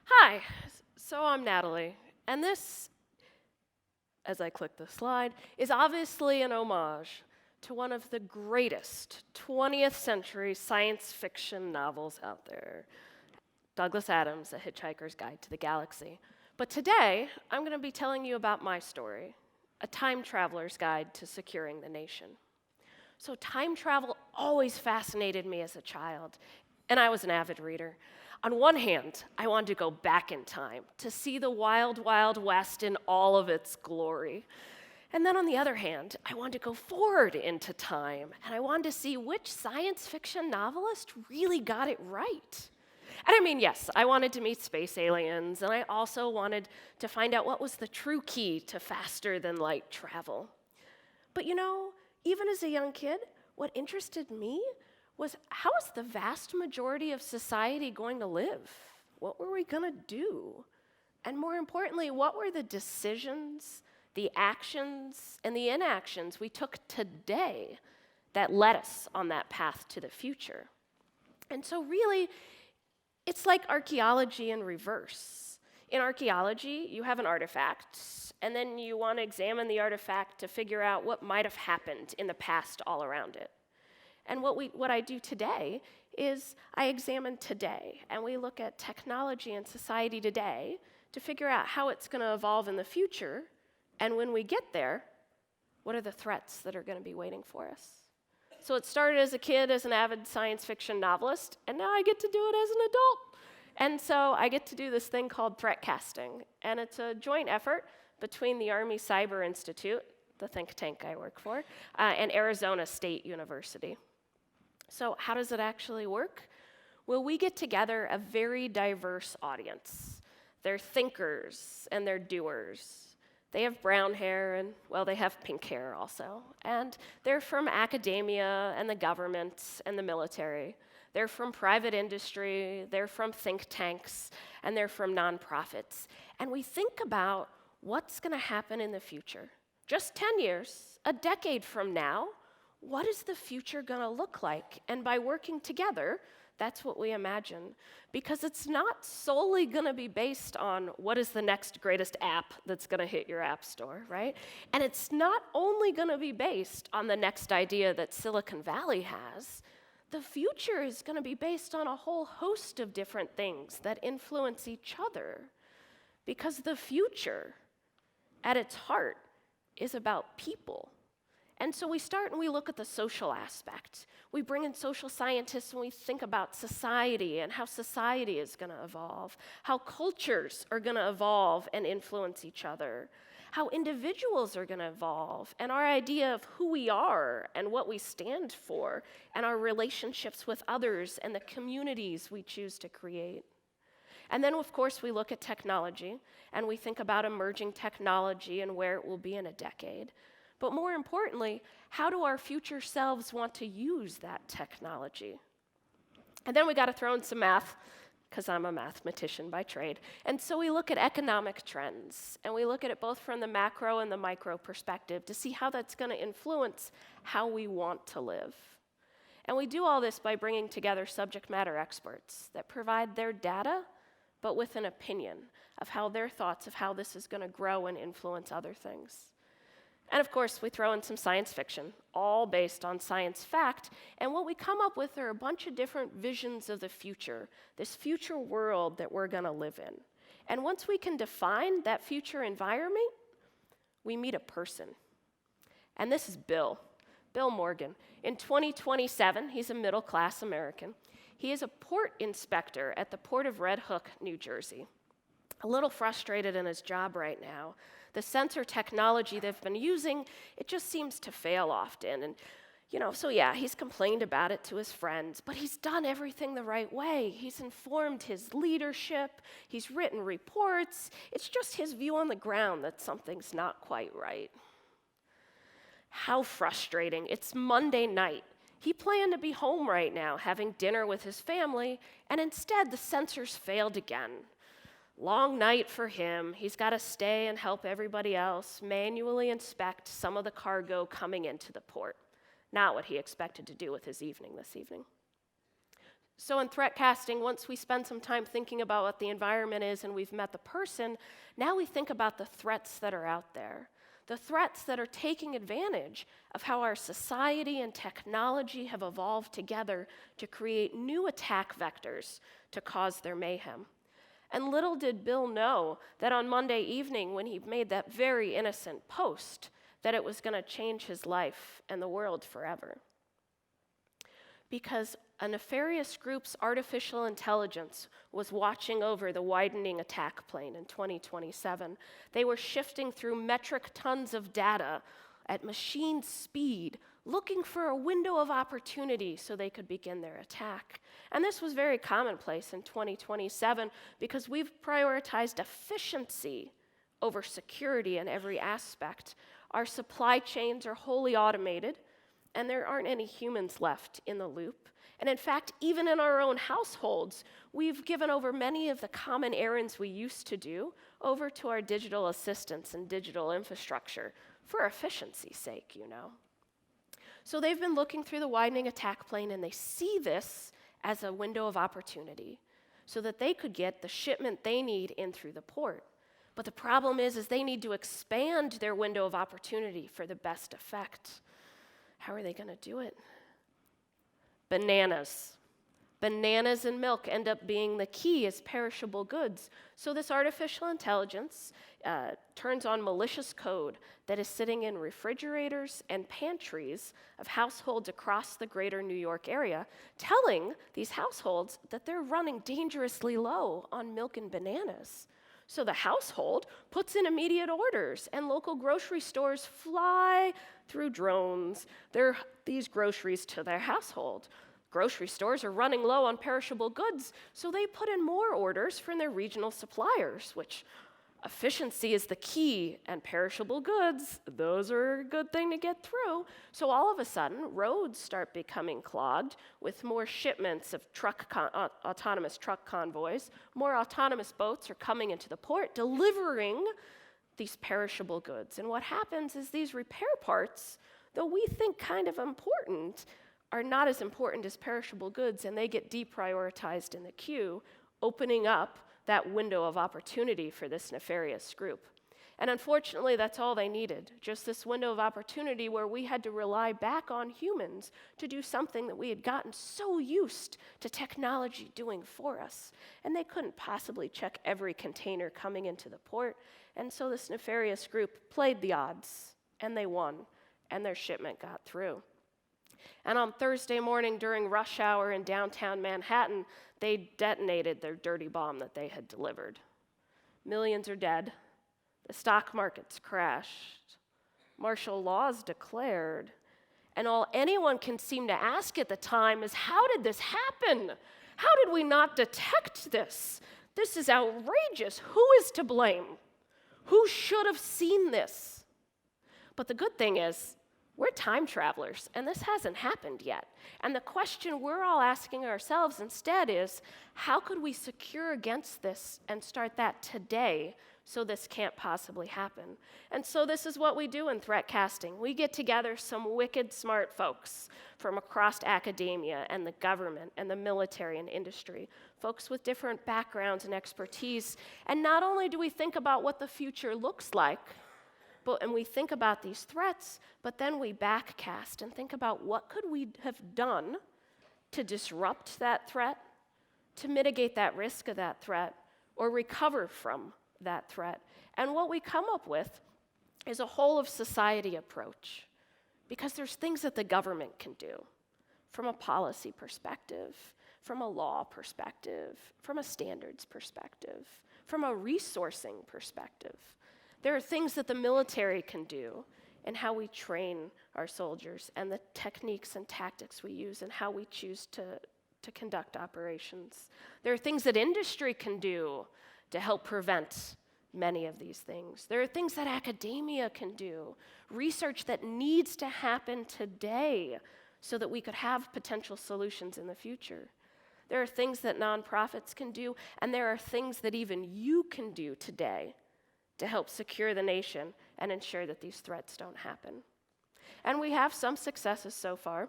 Hi, so I'm Natalie, and this, as I click the slide, is obviously an homage to one of the greatest 20th century science fiction novels out there, Douglas Adams' A Hitchhiker's Guide to the Galaxy. But today, I'm going to be telling you about my story, A Time Traveler's Guide to Securing the Nation. So time travel always fascinated me as a child, and I was an avid reader. On one hand, I wanted to go back in time to see the wild, wild West in all of its glory. And then on the other hand, I wanted to go forward into time, and I wanted to see which science fiction novelist really got it right. And I mean, yes, I wanted to meet space aliens, and I also wanted to find out what was the true key to faster than light travel. But even as a young kid, what interested me was how was the vast majority of society going to live? What were we going to do? And more importantly, what were the decisions, the actions, and the inactions we took today that led us on that path to the future? And so really, it's like archaeology in reverse. In archaeology, you have an artifact, and then you want to examine the artifact to figure out what might have happened in the past all around it. And what I do today is I examine today, and we look at technology and society today to figure out how it's going to evolve in the future, and when we get there, what are the threats that are going to be waiting for us? So it started as a kid as an avid science fiction novelist, and now I get to do it as an adult. And so I get to do this thing called Threatcasting, and it's a joint effort between the Army Cyber Institute, the think tank I work for, and Arizona State University. So how does it actually work? Well, we get together a very diverse audience. They're thinkers and they're doers. They have brown hair and, well, they have pink hair also. And they're from academia and the government and the military. They're from private industry, they're from think tanks, and they're from nonprofits. And we think about what's going to happen in the future. Just 10 years, a decade from now, what is the future going to look like? And by working together, that's what we imagine. Because it's not solely going to be based on what is the next greatest app that's going to hit your app store, right? And it's not only going to be based on the next idea that Silicon Valley has. The future is going to be based on a whole host of different things that influence each other. Because the future, at its heart, is about people. And so we start and we look at the social aspect. We bring in social scientists and we think about society and how society is going to evolve, how cultures are going to evolve and influence each other, how individuals are going to evolve, and our idea of who we are and what we stand for, and our relationships with others and the communities we choose to create. And then, of course, we look at technology, and we think about emerging technology and where it will be in a decade. But more importantly, how do our future selves want to use that technology? And then we got to throw in some math, because I'm a mathematician by trade. And so we look at economic trends, and we look at it both from the macro and the micro perspective to see how that's going to influence how we want to live. And we do all this by bringing together subject matter experts that provide their data, but with an opinion of how their thoughts of how this is going to grow and influence other things. And of course, we throw in some science fiction, all based on science fact, and what we come up with are a bunch of different visions of the future, this future world that we're going to live in. And once we can define that future environment, we meet a person. And this is Bill Morgan. In 2027, he's a middle-class American. He is a port inspector at the Port of Red Hook, New Jersey. A little frustrated in his job right now. The sensor technology they've been using, it just seems to fail often. And, so he's complained about it to his friends, but he's done everything the right way. He's informed his leadership, he's written reports. It's just his view on the ground that something's not quite right. How frustrating. It's Monday night. He planned to be home right now, having dinner with his family, and instead the sensors failed again. Long night for him. He's got to stay and help everybody else manually inspect some of the cargo coming into the port. not what he expected to do with his evening this evening. So in Threatcasting, once we spend some time thinking about what the environment is and we've met the person, now we think about the threats that are out there. The threats that are taking advantage of how our society and technology have evolved together to create new attack vectors to cause their mayhem. And little did Bill know that on Monday evening, when he made that very innocent post, that it was going to change his life and the world forever. Because a nefarious group's artificial intelligence was watching over the widening attack plane in 2027. They were shifting through metric tons of data at machine speed, looking for a window of opportunity so they could begin their attack. And this was very commonplace in 2027 because we've prioritized efficiency over security in every aspect. Our supply chains are wholly automated, and there aren't any humans left in the loop. And in fact, even in our own households, we've given over many of the common errands we used to do over to our digital assistants and digital infrastructure for efficiency's sake, you know. So they've been looking through the widening attack plane, and they see this as a window of opportunity so that they could get the shipment they need in through the port. But the problem is they need to expand their window of opportunity for the best effect. How are they going to do it? Bananas. Bananas and milk end up being the key as perishable goods. So this artificial intelligence turns on malicious code that is sitting in refrigerators and pantries of households across the greater New York area, telling these households that they're running dangerously low on milk and bananas. So the household puts in immediate orders, and local grocery stores fly through drones these groceries to their household. Grocery stores are running low on perishable goods, so they put in more orders from their regional suppliers, which efficiency is the key, and perishable goods, those are a good thing to get through. So all of a sudden, roads start becoming clogged with more shipments of autonomous truck convoys. More autonomous boats are coming into the port, delivering these perishable goods. And what happens is these repair parts, though we think kind of important, are not as important as perishable goods, and they get deprioritized in the queue, opening up that window of opportunity for this nefarious group. And unfortunately, that's all they needed, just this window of opportunity where we had to rely back on humans to do something that we had gotten so used to technology doing for us. And they couldn't possibly check every container coming into the port, and so this nefarious group played the odds, and they won, and their shipment got through. And on Thursday morning during rush hour in downtown Manhattan, they detonated their dirty bomb that they had delivered. Millions are dead. The stock market's crashed. Martial law's declared. And all anyone can seem to ask at the time is, how did this happen? How did we not detect this? This is outrageous. Who is to blame? Who should have seen this? But the good thing is, we're time travelers, and this hasn't happened yet. And the question we're all asking ourselves instead is, how could we secure against this and start that today so this can't possibly happen? And so this is what we do in Threatcasting. We get together some wicked smart folks from across academia and the government and the military and industry, folks with different backgrounds and expertise. And not only do we think about what the future looks like, and we think about these threats, but then we backcast and think about what could we have done to disrupt that threat, to mitigate that risk of that threat, or recover from that threat. And what we come up with is a whole of society approach, because there's things that the government can do from a policy perspective, from a law perspective, from a standards perspective, from a resourcing perspective. There are things that the military can do in how we train our soldiers and the techniques and tactics we use and how we choose to conduct operations. There are things that industry can do to help prevent many of these things. There are things that academia can do, research that needs to happen today so that we could have potential solutions in the future. There are things that nonprofits can do, and there are things that even you can do today to help secure the nation and ensure that these threats don't happen. And we have some successes so far.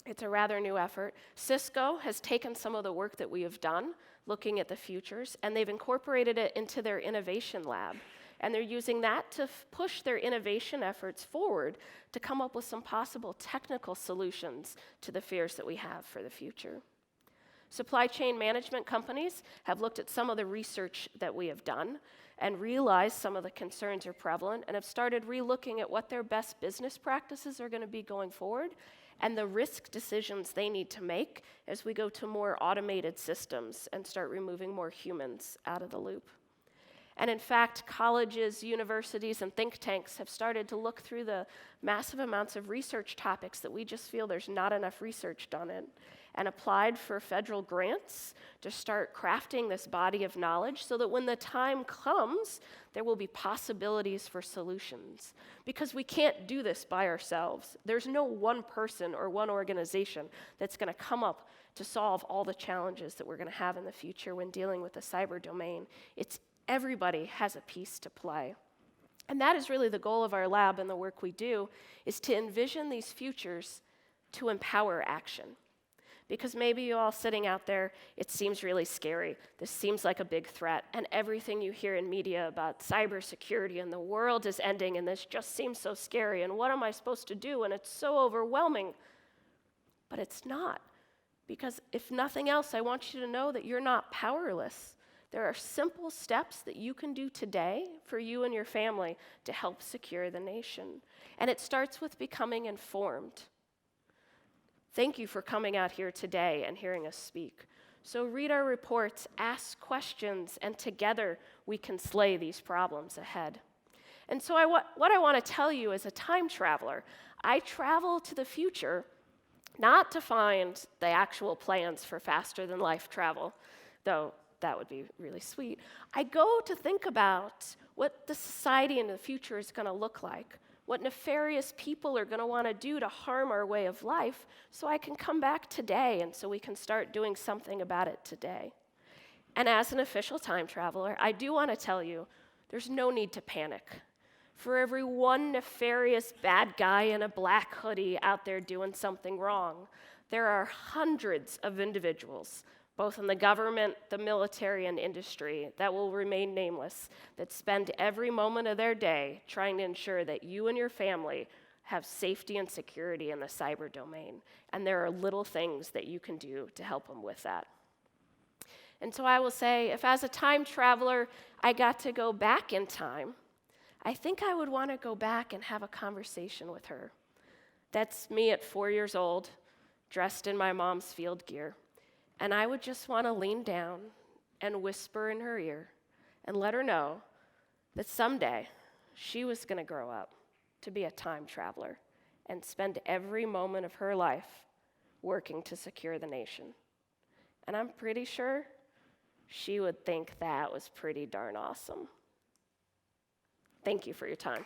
It's a rather new effort. Cisco has taken some of the work that we have done, looking at the futures, and they've incorporated it into their innovation lab. And they're using that to push their innovation efforts forward to come up with some possible technical solutions to the fears that we have for the future. Supply chain management companies have looked at some of the research that we have done and realized some of the concerns are prevalent and have started re-looking at what their best business practices are going to be going forward and the risk decisions they need to make as we go to more automated systems and start removing more humans out of the loop. And in fact, colleges, universities, and think tanks have started to look through the massive amounts of research topics that we just feel there's not enough research done in, and applied for federal grants to start crafting this body of knowledge so that when the time comes, there will be possibilities for solutions. Because we can't do this by ourselves. There's no one person or one organization that's going to come up to solve all the challenges that we're going to have in the future when dealing with the cyber domain. It's everybody has a piece to play. And that is really the goal of our lab and the work we do, is to envision these futures to empower action. Because maybe you all sitting out there, it seems really scary. This seems like a big threat, and everything you hear in media about cybersecurity and the world is ending, and this just seems so scary, and what am I supposed to do, and it's so overwhelming. But it's not, because if nothing else, I want you to know that you're not powerless. There are simple steps that you can do today for you and your family to help secure the nation. And it starts with becoming informed. Thank you for coming out here today and hearing us speak. So read our reports, ask questions, and together we can slay these problems ahead. And so what I want to tell you as a time traveler, I travel to the future not to find the actual plans for faster than life travel, though that would be really sweet. I go to think about what the society in the future is going to look like, what nefarious people are going to want to do to harm our way of life, so I can come back today and so we can start doing something about it today. And as an official time traveler, I do want to tell you, there's no need to panic. For every one nefarious bad guy in a black hoodie out there doing something wrong, there are hundreds of individuals, both in the government, the military, and industry, that will remain nameless, that spend every moment of their day trying to ensure that you and your family have safety and security in the cyber domain. And there are little things that you can do to help them with that. And so I will say, if as a time traveler I got to go back in time, I think I would want to go back and have a conversation with her. That's me at 4 years old, dressed in my mom's field gear. And I would just want to lean down and whisper in her ear and let her know that someday she was going to grow up to be a time traveler and spend every moment of her life working to secure the nation. And I'm pretty sure she would think that was pretty darn awesome. Thank you for your time.